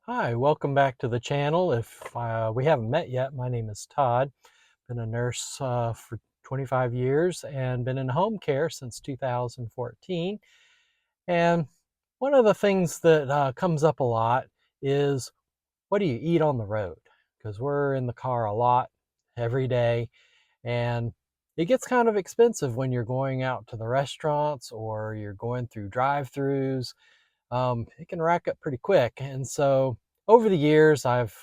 Hi, welcome back to the channel. If we haven't met yet, my name is Todd. Been a nurse for 25 years and been in home care since 2014. And one of the things that comes up a lot is, what do you eat on the road? Because we're in the car a lot every day, and it gets kind of expensive when you're going out to the restaurants or you're going through drive-throughs. It can rack up pretty quick. And so over the years, I've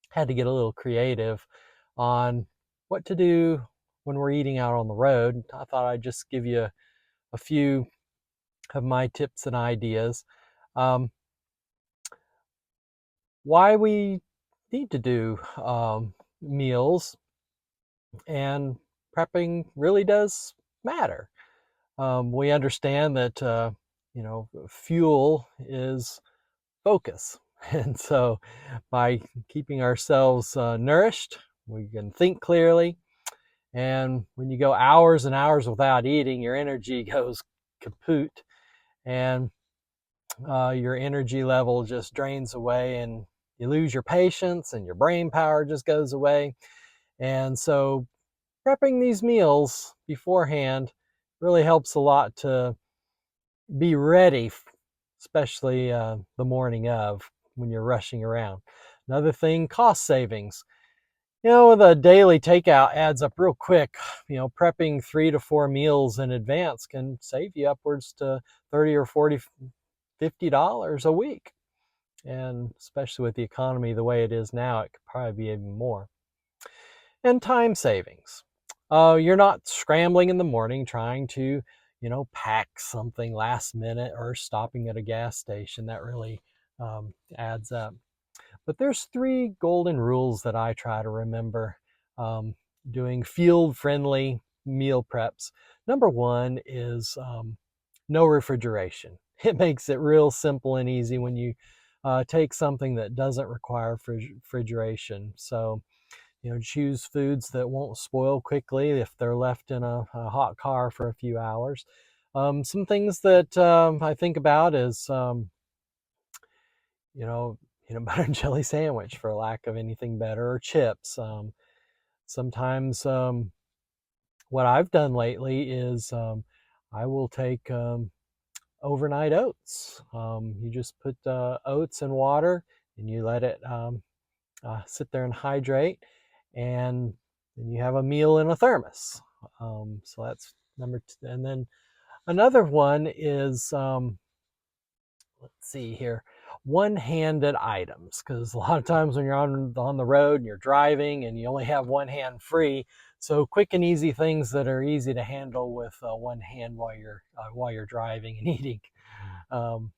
had to get a little creative on what to do when we're eating out on the road. I thought I'd just give you a few of my tips and ideas. Um, why we need to do meals and prepping really does matter. We understand that fuel is focus. And so by keeping ourselves nourished, we can think clearly. And when you go hours and hours without eating, your energy goes kaput, and your energy level just drains away, and you lose your patience, and your brain power just goes away. And so prepping these meals beforehand really helps a lot to be ready, especially the morning of, when you're rushing around. Another thing, cost savings. The daily takeout adds up real quick. Prepping 3 to 4 meals in advance can save you upwards to 30 or 40, $50 a week. And especially with the economy the way it is now, it could probably be even more. And time savings. You're not scrambling in the morning trying to, pack something last minute or stopping at a gas station. That really adds up. But there's 3 golden rules that I try to remember doing field-friendly meal preps. Number one is no refrigeration. It makes it real simple and easy when you take something that doesn't require refrigeration. So, choose foods that won't spoil quickly if they're left in a hot car for a few hours. Some things that I think about is, peanut butter and jelly sandwich, for lack of anything better, or chips. Sometimes what I've done lately is I will take overnight oats. You just put oats in water and you let it sit there and hydrate, and then you have a meal in a thermos. So that's number two. And then another one is, let's see here, one-handed items, because a lot of times when you're on the road and you're driving and you only have one hand free, so quick and easy things that are easy to handle with one hand while you're driving and eating. Um,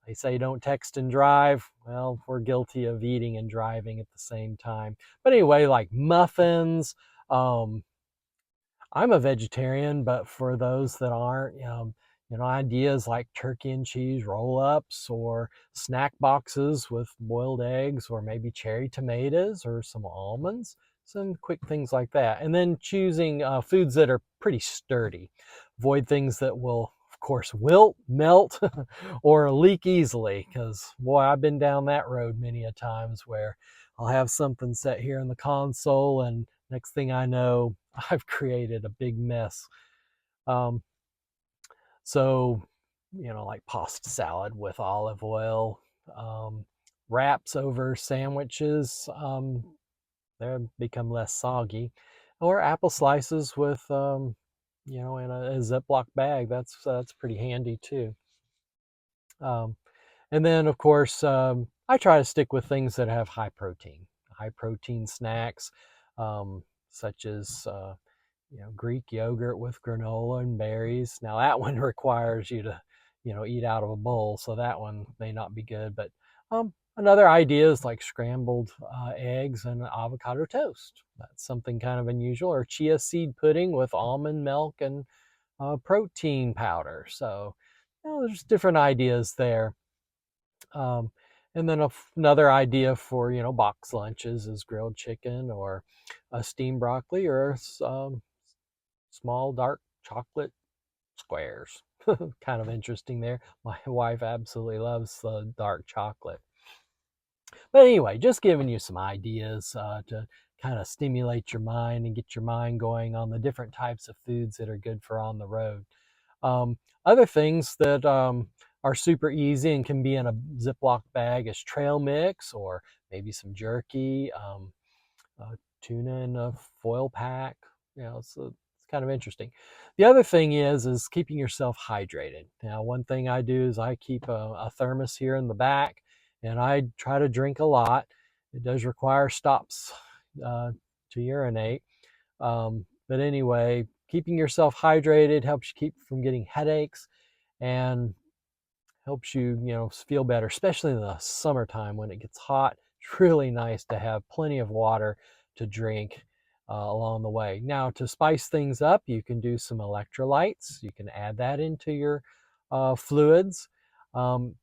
they say don't text and drive. Well, we're guilty of eating and driving at the same time. But anyway, like muffins. I'm a vegetarian, but for those that aren't, ideas like turkey and cheese roll-ups or snack boxes with boiled eggs or maybe cherry tomatoes or some almonds, some quick things like that. And then choosing foods that are pretty sturdy. Avoid things that will, of course, wilt, melt, or leak easily, because boy, I've been down that road many a times where I'll have something set here in the console, and next thing I know, I've created a big mess. Um, so, like pasta salad with olive oil, wraps over sandwiches, they become less soggy, or apple slices with, in a Ziploc bag. That's pretty handy too. Um, and then, of course, I try to stick with things that have high protein snacks, such as Greek yogurt with granola and berries. Now that one requires you to, eat out of a bowl, so that one may not be good. But another idea is like scrambled eggs and avocado toast. That's something kind of unusual. Or chia seed pudding with almond milk and protein powder. So, there's different ideas there. Um, and then another idea for, box lunches is grilled chicken or a steamed broccoli or small dark chocolate squares. Kind of interesting there. My wife absolutely loves the dark chocolate. But anyway, just giving you some ideas to kind of stimulate your mind and get your mind going on the different types of foods that are good for on the road. Other things that are super easy and can be in a Ziploc bag is trail mix or maybe some jerky, tuna in a foil pack. It's kind of interesting. The other thing is keeping yourself hydrated. Now, one thing I do is I keep a thermos here in the back, and I try to drink a lot. It does require stops uh, to urinate, but anyway, keeping yourself hydrated helps you keep from getting headaches and helps you, feel better, especially in the summertime when it gets hot. It's really nice to have plenty of water to drink along the way. Now, to spice things up, you can do some electrolytes. You can add that into your fluids. Um,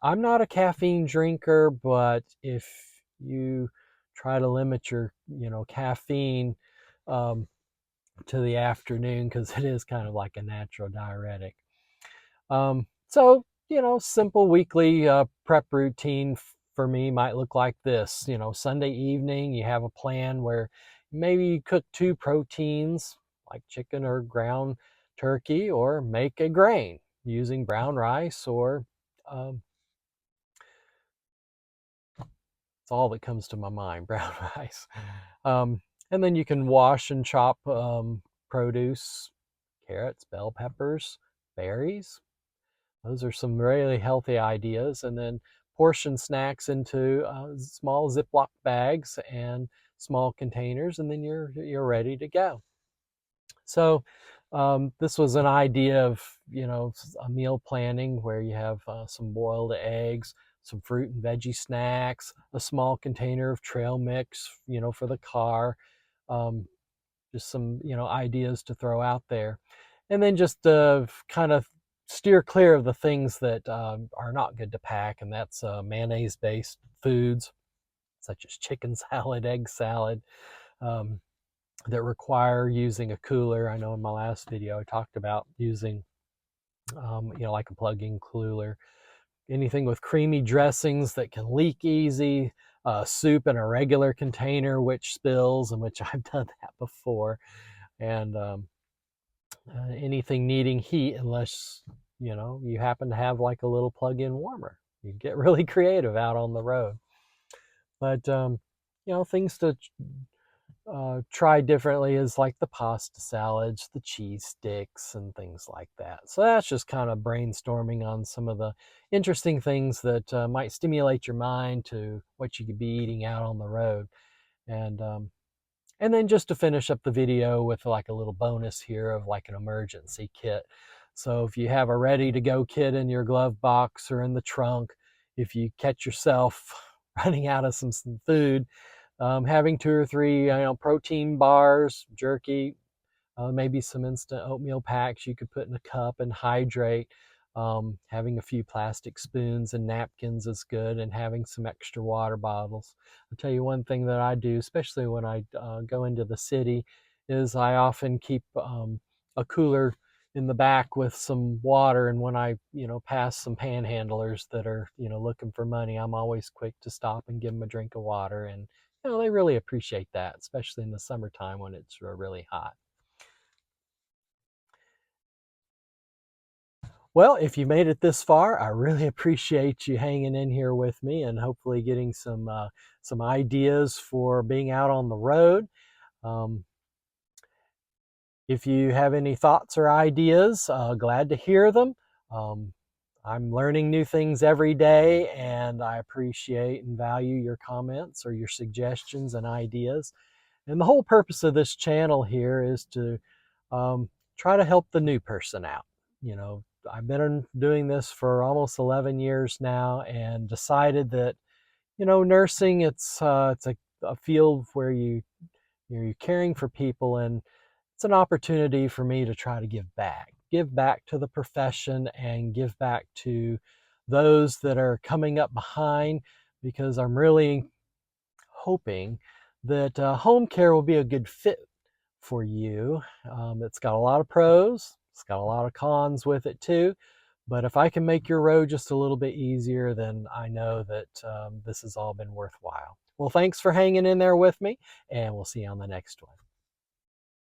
I'm not a caffeine drinker, but if you try to limit your, caffeine um, to the afternoon, because it is kind of like a natural diuretic. So, simple weekly prep routine for me might look like this. Sunday evening, you have a plan where maybe you cook two proteins like chicken or ground turkey, or make a grain using brown rice, or um, it's all that comes to my mind, brown rice. Um, and then you can wash and chop produce, carrots, bell peppers, berries. Those are some really healthy ideas. And then portion snacks into small Ziploc bags and small containers, and then you're ready to go. So this was an idea of a meal planning where you have some boiled eggs, some fruit and veggie snacks, a small container of trail mix, for the car. Um, just some ideas to throw out there, and then just kind of steer clear of the things that are not good to pack, and that's mayonnaise based foods such as chicken salad, egg salad, um, that require using a cooler. I know in my last video I talked about using like a plug-in cooler. Anything with creamy dressings that can leak easy, soup in a regular container which spills, and which I've done that before, and anything needing heat, unless you happen to have like a little plug-in warmer. You get really creative out on the road. But things to try differently is like the pasta salads, the cheese sticks, and things like that. So that's just kind of brainstorming on some of the interesting things that might stimulate your mind to what you could be eating out on the road. And then just to finish up the video with like a little bonus here of like an emergency kit. So if you have a ready to go kit in your glove box or in the trunk, if you catch yourself running out of some food, having two or three protein bars, jerky, maybe some instant oatmeal packs you could put in a cup and hydrate. Having a few plastic spoons and napkins is good, and having some extra water bottles. I'll tell you one thing that I do, especially when I go into the city, is I often keep a cooler in the back with some water, and when I pass some panhandlers that are looking for money, I'm always quick to stop and give them a drink of water, and they really appreciate that, especially in the summertime when it's really hot. Well, if you made it this far, I really appreciate you hanging in here with me and hopefully getting some ideas for being out on the road. Um, if you have any thoughts or ideas, glad to hear them. Um, I'm learning new things every day, and I appreciate and value your comments or your suggestions and ideas. And the whole purpose of this channel here is to try to help the new person out. I've been doing this for almost 11 years now, and decided that nursing, it's a field where you're caring for people, and it's an opportunity for me to try to give back to the profession and give back to those that are coming up behind, because I'm really hoping that home care will be a good fit for you. It's got a lot of pros, it's got a lot of cons with it too, But if I can make your road just a little bit easier, then I know that this has all been worthwhile. Well, thanks for hanging in there with me, and we'll see you on the next one.